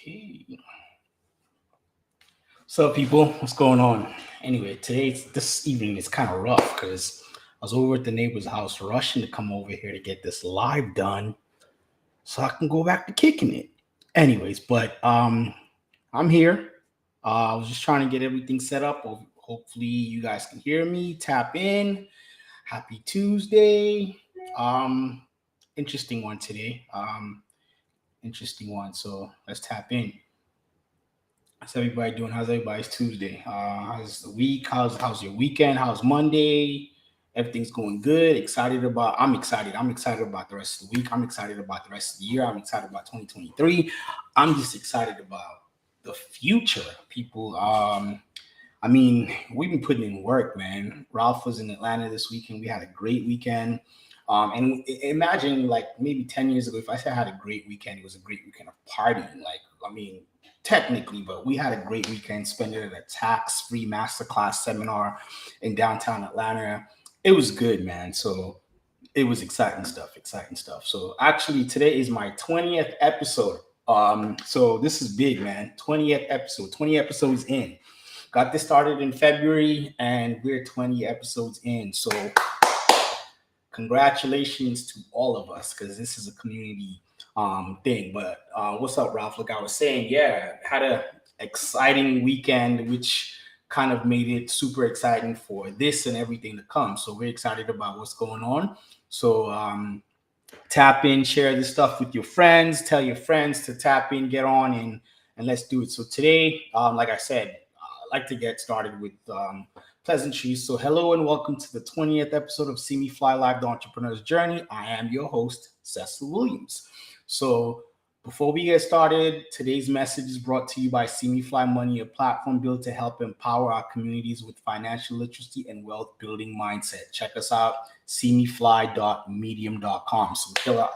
Okay. So, people, what's going on? Anyway, this evening is kind of rough because I was over at the neighbor's house rushing to come over here to get this live done so I can go back to kicking it. Anyways, but I'm here. I was just trying to get everything set up. Hopefully, you guys can hear me. Tap in. Happy Tuesday. Um, interesting one today. Interesting one. So let's tap in. How's everybody doing? How's everybody's Tuesday? How's the week? How's your weekend? How's Monday? Everything's going good. I'm excited. I'm excited about the rest of the week. I'm excited about the rest of the year. I'm excited about 2023. I'm just excited about the future, people. We've been putting in work, man. Ralph was in Atlanta this weekend. We had a great weekend. Imagine like maybe 10 years ago, if I said I had a great weekend, it was a great weekend of partying. Technically, but we had a great weekend, spent it at a tax-free masterclass seminar in downtown Atlanta. It was good, man. So it was exciting stuff. So actually today is my 20th episode. So this is big, man. 20th episode, 20 episodes in. Got this started in February and we're 20 episodes in. So congratulations to all of us because this is a community thing. But what's up, Ralph? Like I was saying, yeah, had a exciting weekend, which kind of made it super exciting for this and everything to come. So we're excited about what's going on. So tap in, share this stuff with your friends, tell your friends to tap in, get on, and let's do it. So today, like I said, I like to get started with pleasantries. So hello and welcome to the 20th episode of Cimifly Live, the Entrepreneur's Journey. I am your host, Cecil Williams. So before we get started, today's message is brought to you by Cimifly Money, a platform built to help empower our communities with financial literacy and wealth building mindset. Check us out, cimifly.medium.com. So kill out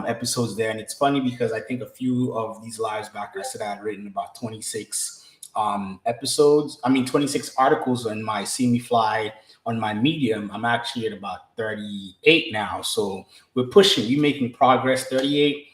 episodes there. And it's funny because I think a few of these lives back, I said I had written about 26 26 articles on my Cimifly on my Medium. I'm actually at about 38 now. So we're making progress. 38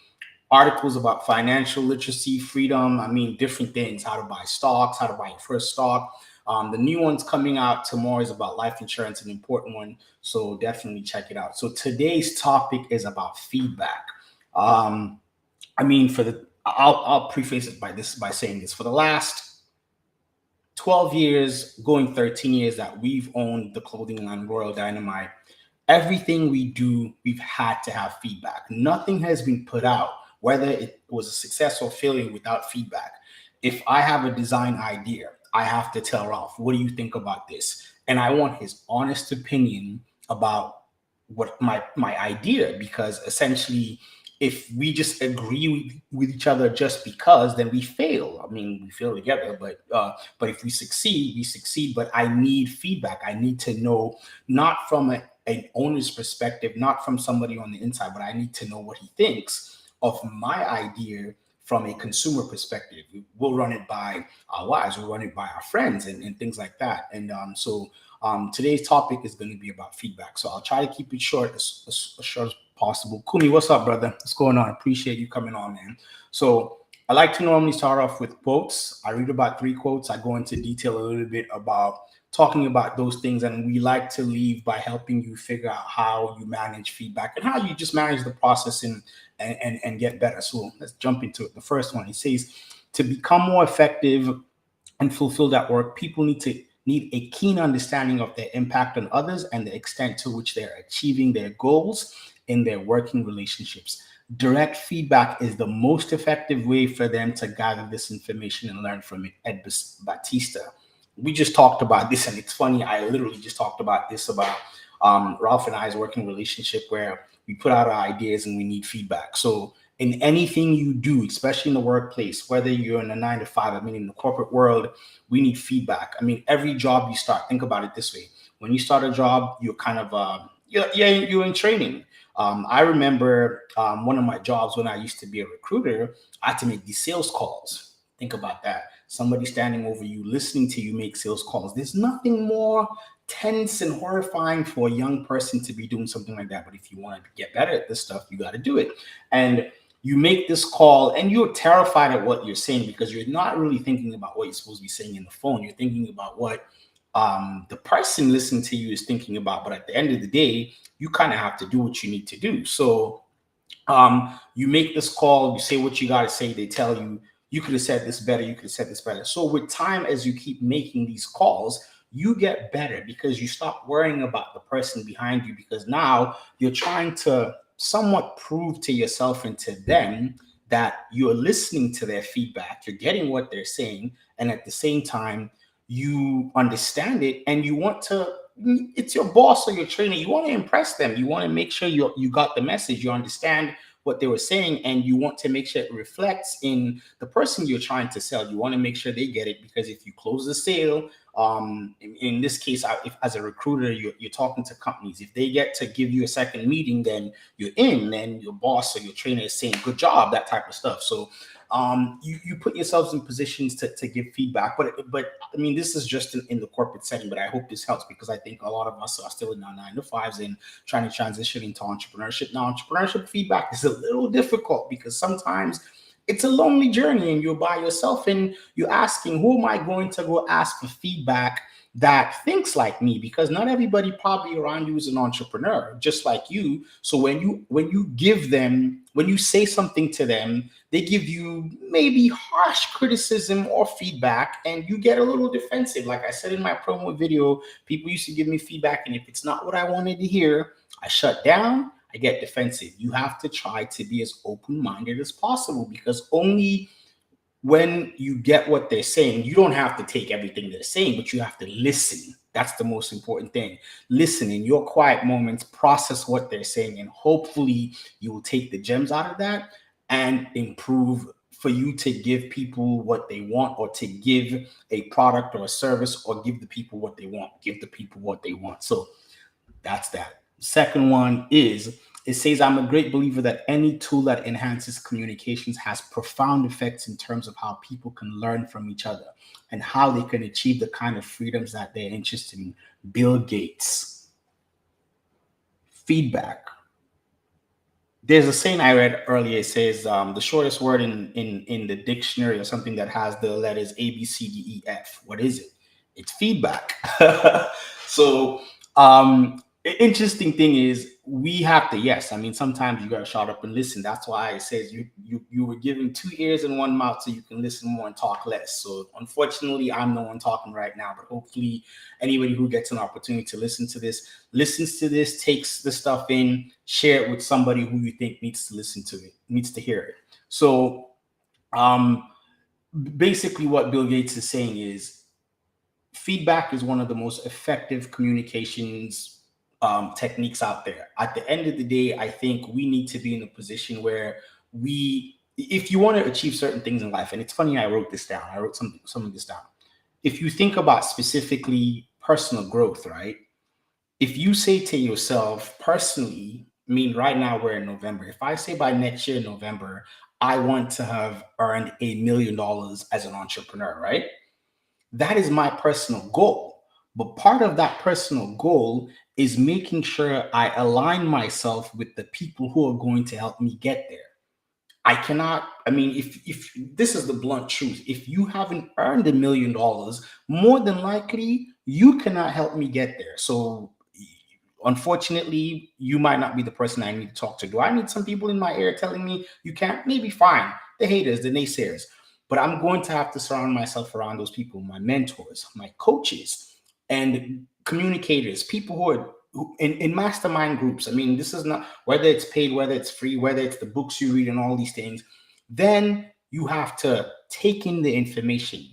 articles about financial literacy, freedom. Different things, how to buy stocks, how to buy your first stock. The new one's coming out tomorrow is about life insurance, an important one. So definitely check it out. So today's topic is about feedback. I'll preface it by saying this. For the last 12 years, going 13 years that we've owned the clothing line Royal Dynamite, everything we do, we've had to have feedback. Nothing has been put out, whether it was a success or failure, without feedback. If I have a design idea, I have to tell Ralph, what do you think about this? And I want his honest opinion about what my idea, because essentially if we just agree with each other just because, then we fail. We fail together, but if we succeed, we succeed. But I need feedback. I need to know, not from an owner's perspective, not from somebody on the inside, but I need to know what he thinks of my idea from a consumer perspective. We'll run it by our wives, we'll run it by our friends and things like that. And today's topic is going to be about feedback. So I'll try to keep it short, as short as possible. Kumi, what's up, brother? What's going on? Appreciate you coming on, man. So I like to normally start off with quotes. I read about 3 quotes. I go into detail a little bit about talking about those things, and we like to leave by helping you figure out how you manage feedback and how you just manage the process and get better. So let's jump into it. The first one, it says, to become more effective and fulfilled at work, people need a keen understanding of their impact on others and the extent to which they're achieving their goals in their working relationships. Direct feedback is the most effective way for them to gather this information and learn from it. Ed Batista. We just talked about this, and it's funny, I literally just talked about this about Ralph and I's working relationship, where we put out our ideas and we need feedback. So in anything you do, especially in the workplace, whether you're in a 9 to 5, in the corporate world, we need feedback. Every job you start, think about it this way. When you start a job, you're kind of, you're in training. I remember one of my jobs when I used to be a recruiter, I had to make these sales calls. Think about that. Somebody standing over you, listening to you make sales calls. There's nothing more tense and horrifying for a young person to be doing something like that. But if you want to get better at this stuff, you got to do it. And You make this call and you're terrified at what you're saying because you're not really thinking about what you're supposed to be saying in the phone. You're thinking about what the person listening to you is thinking about. But at the end of the day, you kind of have to do what you need to do. So you make this call, you say what you got to say. They tell you, you could have said this better, you could have said this better. So with time, as you keep making these calls, you get better because you stop worrying about the person behind you, because now you're trying to somewhat prove to yourself and to them that you're listening to their feedback, you're getting what they're saying, and at the same time, you understand it and you want to, it's your boss or your trainer, you want to impress them, you want to make sure you got the message, you understand what they were saying, and you want to make sure it reflects in the person you're trying to sell. You want to make sure they get it, because if you close the sale, in this case, if as a recruiter you're talking to companies, if they get to give you a second meeting, then you're in, and your boss or your trainer is saying good job, that type of stuff. So you put yourselves in positions to give feedback. But I mean, this is just in the corporate setting, but I hope this helps, because I think a lot of us are still in our 9 to 5s and trying to transition into entrepreneurship. Now, entrepreneurship feedback is a little difficult because sometimes it's a lonely journey and you're by yourself and you're asking, who am I going to go ask for feedback that thinks like me? Because not everybody probably around you is an entrepreneur just like you. So when you give them, when you say something to them, they give you maybe harsh criticism or feedback and you get a little defensive. Like I said in my promo video, people used to give me feedback, and if it's not what I wanted to hear, I shut down, I get defensive. You have to try to be as open-minded as possible, because only when you get what they're saying, you don't have to take everything they're saying, but you have to listen. That's the most important thing. Listen in your quiet moments, process what they're saying, and hopefully you will take the gems out of that and improve for you to give people what they want, or to give a product or a service, or give the people what they want. Give the people what they want. So that's that. Second one is, it says, I'm a great believer that any tool that enhances communications has profound effects in terms of how people can learn from each other and how they can achieve the kind of freedoms that they're interested in. Bill Gates. Feedback. There's a saying I read earlier. It says the shortest word in the dictionary, or something that has the letters A, B, C, D, E, F. What is it? It's feedback. So interesting thing is, we have to, yes, I mean, sometimes you gotta shut up and listen. That's why it says you were given 2 ears and 1 mouth so you can listen more and talk less. So unfortunately, I'm the one talking right now, but hopefully anybody who gets an opportunity to listens to this, takes the stuff in, share it with somebody who you think needs to listen to it, needs to hear it. So um basically what Bill Gates is saying is, feedback is one of the most effective communications techniques out there. At the end of the day, I think we need to be in a position where if you want to achieve certain things in life, and it's funny, I wrote this down. I wrote some of this down. If you think about specifically personal growth, right? If you say to yourself personally, I mean, right now we're in November. If I say by next year, November, I want to have earned $1 million as an entrepreneur, right? That is my personal goal. But part of that personal goal is making sure I align myself with the people who are going to help me get there. I cannot, I mean, if this is the blunt truth, if you haven't earned $1 million, more than likely you cannot help me get there. So unfortunately, you might not be the person I need to talk to. Do I need some people in my ear telling me you can't? Maybe, fine. The haters, the naysayers. But I'm going to have to surround myself around those people, my mentors, my coaches, and communicators, people who in mastermind groups. I mean, this is not, whether it's paid, whether it's free, whether it's the books you read and all these things. Then you have to take in the information,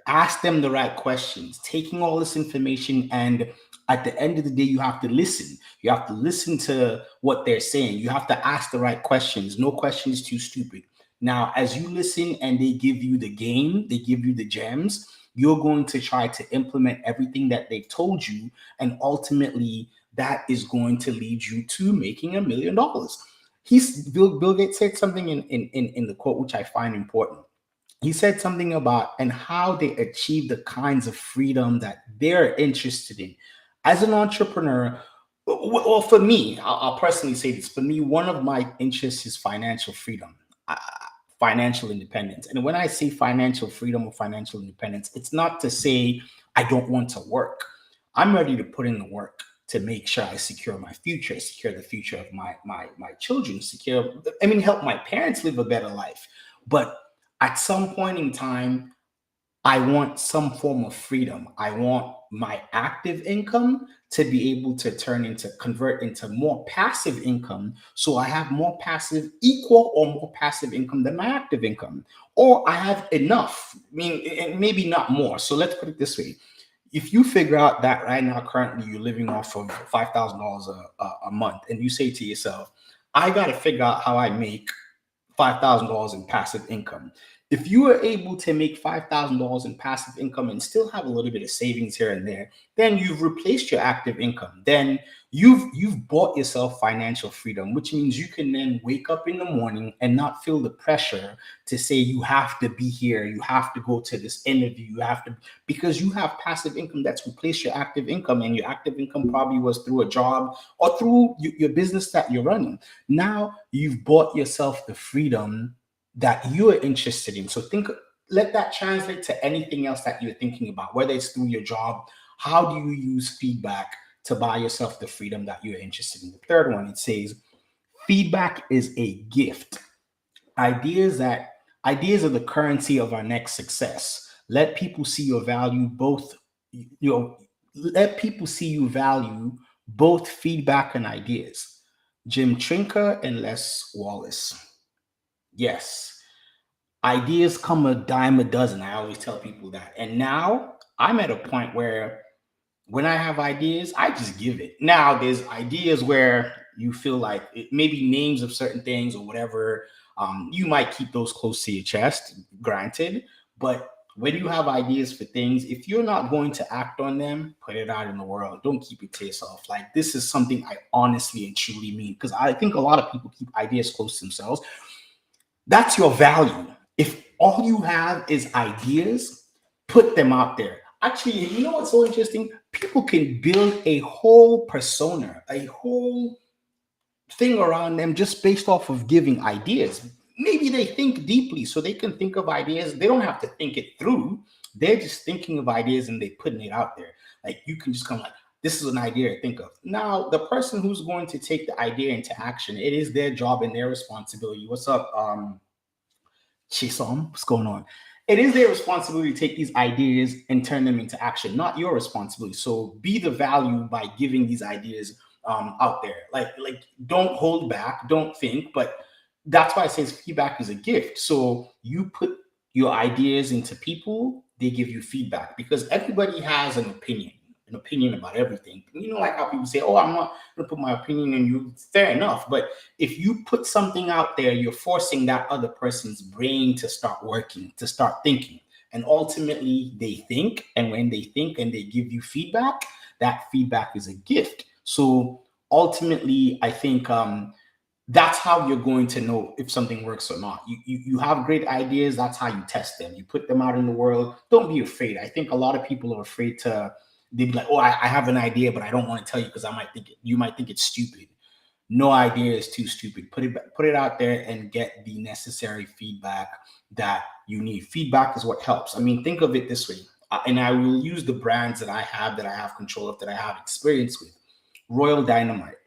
ask them the right questions, taking all this information, and at the end of the day, you have to listen. You have to listen to what they're saying. You have to ask the right questions. No question is too stupid. Now, as you listen and they give you the game, they give you the gems, you're going to try to implement everything that they told you, and ultimately that is going to lead you to making $1 million. Bill Gates said something in the quote which I find important. He said something about and how they achieve the kinds of freedom that they're interested in. As an entrepreneur, Well, for me, I'll personally say this. For me, one of my interests is financial freedom, uh, financial independence. And when I say financial freedom or financial independence, it's not to say I don't want to work. I'm ready to put in the work to make sure I secure my future, secure the future of my children, secure. I mean, help my parents live a better life. But at some point in time, I want some form of freedom. I want my active income to be able to convert into more passive income. So I have more passive, equal or more passive income than my active income. Or I have enough, I mean, and maybe not more. So let's put it this way. If you figure out that right now, currently you're living off of $5,000 a month, and you say to yourself, I got to figure out how I make $5,000 in passive income. If you are able to make $5,000 in passive income and still have a little bit of savings here and there, then you've replaced your active income. Then you've bought yourself financial freedom, which means you can then wake up in the morning and not feel the pressure to say you have to be here, you have to go to this interview, you have to, because you have passive income that's replaced your active income, and your active income probably was through a job or through your business that you're running. Now you've bought yourself the freedom that you are interested in. So let that translate to anything else that you're thinking about, whether it's through your job. How do you use feedback to buy yourself the freedom that you're interested in? The third one, it says, feedback is a gift. Ideas that Ideas are the currency of our next success. Let people see your value both, let people see you value both feedback and ideas. Jim Trinker and Les Wallace. Yes. Ideas come a dime a dozen. I always tell people that. And now I'm at a point where when I have ideas, I just give it. Now there's ideas where you feel like maybe names of certain things or whatever. You might keep those close to your chest, granted. But when you have ideas for things, if you're not going to act on them, put it out in the world. Don't keep it to yourself. Like, this is something I honestly and truly mean, because I think a lot of people keep ideas close to themselves. That's your value. If all you have is ideas, put them out there. Actually, you know what's so interesting? People can build a whole persona, a whole thing around them just based off of giving ideas. Maybe they think deeply, so they can think of ideas. They don't have to think it through. They're just thinking of ideas and they're putting it out there. Like, you can just come like, this is an idea to think of. Now, the person who's going to take the idea into action, it is their job and their responsibility. What's up, Cecil? What's going on? It is their responsibility to take these ideas and turn them into action, not your responsibility. So be the value by giving these ideas out there. Like, don't hold back, don't think. But that's why it says feedback is a gift. So you put your ideas into people, they give you feedback, because everybody has an opinion about everything. You know, like how people say, "Oh, I'm not going to put my opinion in you." Fair enough, but if you put something out there, you're forcing that other person's brain to start working, to start thinking. And ultimately, they think. And when they think and they give you feedback, that feedback is a gift. So ultimately, I think that's how you're going to know if something works or not. You have great ideas. That's how you test them. You put them out in the world. Don't be afraid. I think a lot of people are afraid to. They'd be like, "Oh, I have an idea, but I don't want to tell you because you might think it's stupid." No idea is too stupid. Put it out there and get the necessary feedback that you need. Feedback is what helps. I mean, think of it this way, and I will use the brands that I have control of, that I have experience with. Royal Dynamite.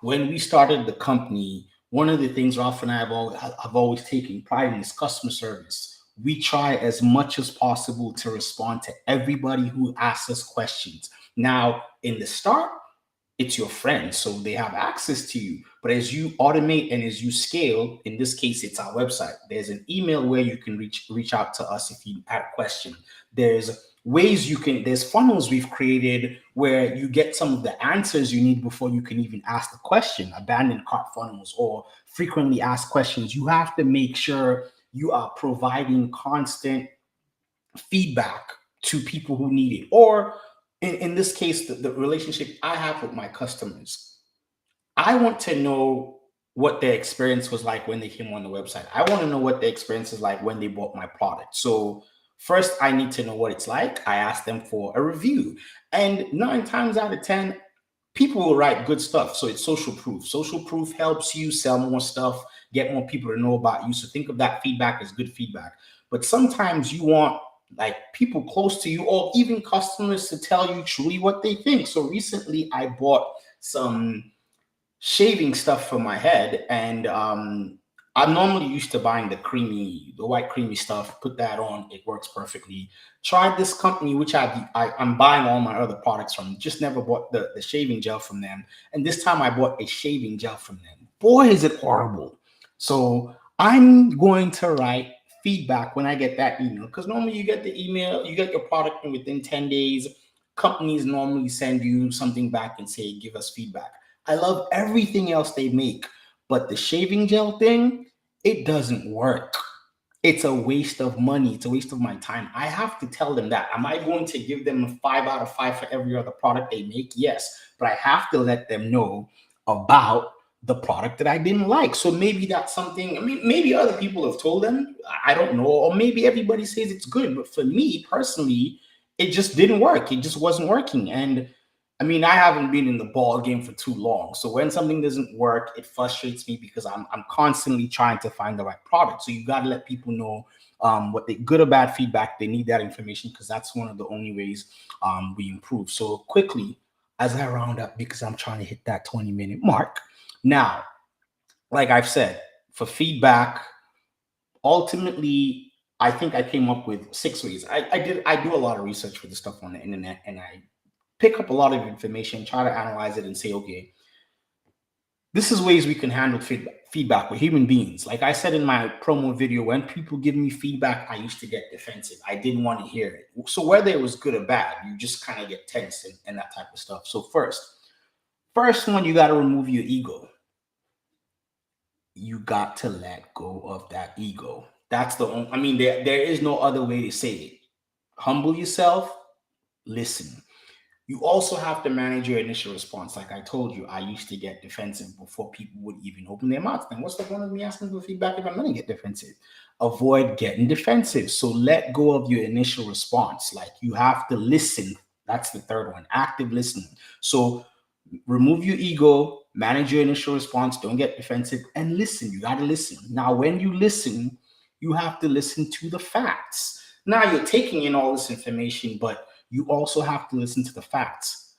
When we started the company, one of the things Ralph and I have always taken pride in is customer service. We try as much as possible to respond to everybody who asks us questions. Now, in the start, it's your friends, so they have access to you. But as you automate and as you scale, in this case, it's our website. There's an email where you can reach out to us if you have a question. There's funnels we've created where you get some of the answers you need before you can even ask the question. Abandoned cart funnels or frequently asked questions. You have to make sure you are providing constant feedback to people who need it. Or in this case, the relationship I have with my customers, I want to know what their experience was like when they came on the website. I want to know what their experience is like when they bought my product. So first, I need to know what it's like. I ask them for a review. And 9 times out of 10, people will write good stuff. So it's social proof. Social proof helps you sell more stuff, get more people to know about you. So think of that feedback as good feedback. But sometimes you want like people close to you or even customers to tell you truly what they think. So recently I bought some shaving stuff for my head, and I'm normally used to buying the white creamy stuff. Put that on, it works perfectly. Tried this company, which I'm buying all my other products from. Just never bought the shaving gel from them, and this time I bought a shaving gel from them. Boy, is it horrible! So I'm going to write feedback when I get that email, because normally you get the email, you get your product, and within 10 days, companies normally send you something back and say, give us feedback. I love everything else they make, but the shaving gel thing, it doesn't work. It's a waste of money. It's a waste of my time. I have to tell them that. Am I going to give them a 5 out of 5 for every other product they make? Yes, but I have to let them know about the product that I didn't like. So maybe that's something, I mean, maybe other people have told them. I don't know. Or maybe everybody says it's good. But for me personally, it just didn't work. It just wasn't working. And I mean, I haven't been in the ball game for too long. So when something doesn't work, it frustrates me because I'm constantly trying to find the right product. So you got to let people know what they good or bad feedback. They need that information because that's one of the only ways we improve. So quickly, as I round up, because I'm trying to hit that 20-minute mark. Now, like I've said, for feedback, ultimately, I think I came up with 6 ways. I do a lot of research for the stuff on the internet, and I pick up a lot of information, try to analyze it, and say, okay, this is ways we can handle feedback with human beings. Like I said in my promo video, when people give me feedback, I used to get defensive. I didn't want to hear it. So whether it was good or bad, you just kind of get tense and that type of stuff. So first one, you got to remove your ego. You got to let go of that ego. That's the only, I mean, there is no other way to say it. Humble yourself, listen. You also have to manage your initial response. Like I told you, I used to get defensive before people would even open their mouths. Then what's the point of me asking for feedback if I'm going to get defensive? Avoid getting defensive. So let go of your initial response. Like you have to listen. That's the third one, active listening. So remove your ego, manage your initial response, don't get defensive, and listen. You got to listen. Now, when you listen, you have to listen to the facts. Now you're taking in all this information, but you also have to listen to the facts.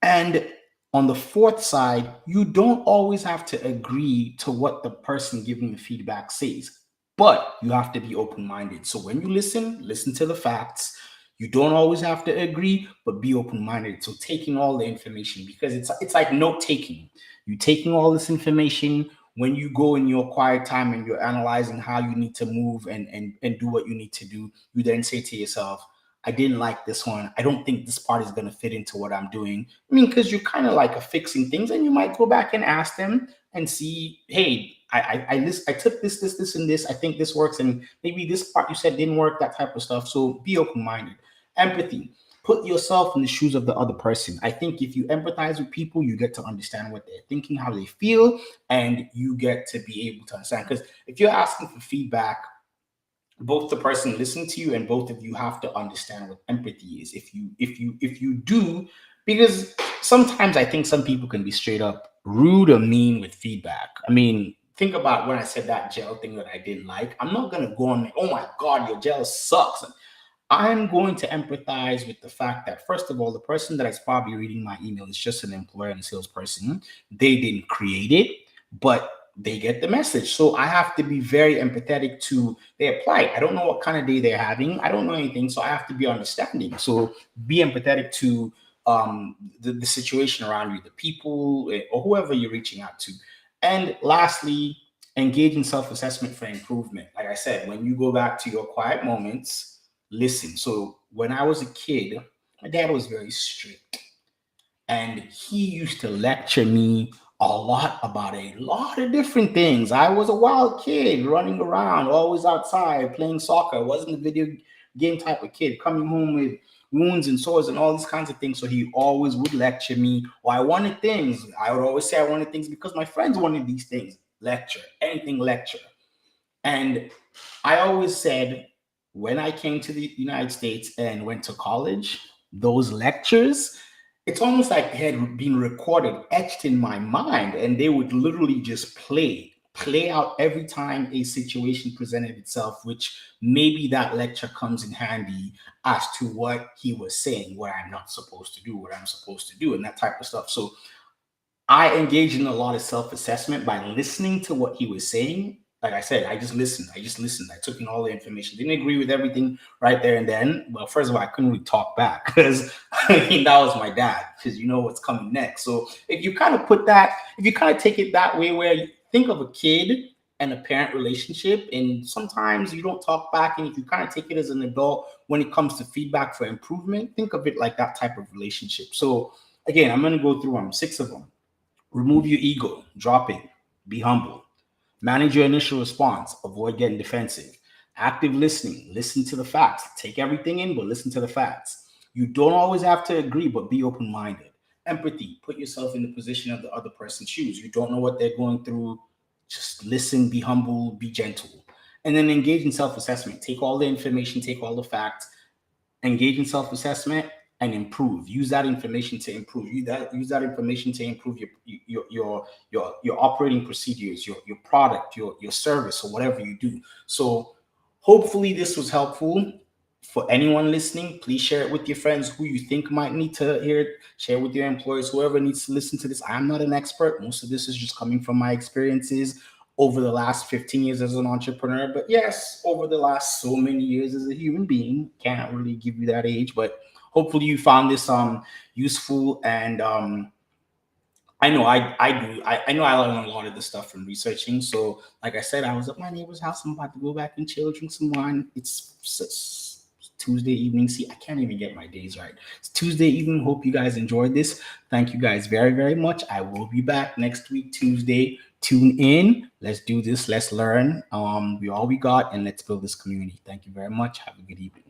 And on the fourth side, you don't always have to agree to what the person giving the feedback says, but you have to be open minded. So when you listen to the facts. You don't always have to agree, but be open minded. So taking all the information, because it's like note taking. You taking all this information when you go in your quiet time and you're analyzing how you need to move and do what you need to do. You then say to yourself, I didn't like this one. I don't think this part is going to fit into what I'm doing. I mean, because you're kind of like fixing things, and you might go back and ask them and see, hey, I took this, and this. I think this works, and maybe this part you said didn't work. That type of stuff. So be open minded. Empathy. Put yourself in the shoes of the other person. I think if you empathize with people, you get to understand what they're thinking, how they feel, and you get to be able to understand. Because if you're asking for feedback, both the person listening to you and both of you have to understand what empathy is. If you do, because sometimes I think some people can be straight up rude or mean with feedback. I mean, think about when I said that gel thing that I didn't like. I'm not gonna go on, oh my god, your gel sucks. I'm going to empathize with the fact that, first of all, the person that is probably reading my email is just an employer and a salesperson. They didn't create it, but they get the message. So I have to be very empathetic to their plight. I don't know what kind of day they're having. I don't know anything. So I have to be understanding. So be empathetic to the situation around you, the people or whoever you're reaching out to. And lastly, engage in self-assessment for improvement. Like I said, when you go back to your quiet moments, listen. So when I was a kid, my dad was very strict, and he used to lecture me a lot about a lot of different things. I was a wild kid running around, always outside playing soccer. I wasn't a video game type of kid, coming home with wounds and sores and all these kinds of things. So he always would lecture me. Or I wanted things. I would always say I wanted things because my friends wanted these things. Lecture, anything lecture. And I always said, when I came to the United States and went to college, those lectures, it's almost like it had been recorded, etched in my mind, and they would literally just play out every time a situation presented itself, which maybe that lecture comes in handy as to what he was saying, what I'm not supposed to do, what I'm supposed to do, and that type of stuff. So I engaged in a lot of self assessment by listening to what he was saying. Like I said, I just listened. I just listened. I took in all the information. Didn't agree with everything right there and then. Well, first of all, I couldn't really talk back because I mean that was my dad. Because you know what's coming next. So if you kind of put that, if you kind of take it that way, where you think of a kid and a parent relationship, and sometimes you don't talk back, and if you kind of take it as an adult when it comes to feedback for improvement, think of it like that type of relationship. So again, I'm going to go through them, 6 of them. Remove your ego, drop it, be humble. Manage your initial response, avoid getting defensive. Active listening, listen to the facts. Take everything in, but listen to the facts. You don't always have to agree, but be open minded. Empathy, put yourself in the position of the other person's shoes. You don't know what they're going through. Just listen, be humble, be gentle. And then engage in self assessment. Take all the information, take all the facts, engage in self-assessment and improve. Use that information to improve. Use that information to improve your operating procedures, your product, your service, or whatever you do. So hopefully this was helpful for anyone listening. Please share it with your friends who you think might need to hear it. Share it with your employees, whoever needs to listen to this. I'm not an expert. Most of this is just coming from my experiences over the last 15 years as an entrepreneur. But yes, over the last so many years as a human being. Can't really give you that age, but hopefully you found this useful. And I know I do. I know I learned a lot of the stuff from researching. So like I said, I was at my neighbor's house. I'm about to go back and chill, drink some wine. It's Tuesday evening. See, I can't even get my days right. It's Tuesday evening. Hope you guys enjoyed this. Thank you guys very, very much. I will be back next week, Tuesday. Tune in. Let's do this. Let's learn. We all we got, and let's build this community. Thank you very much. Have a good evening.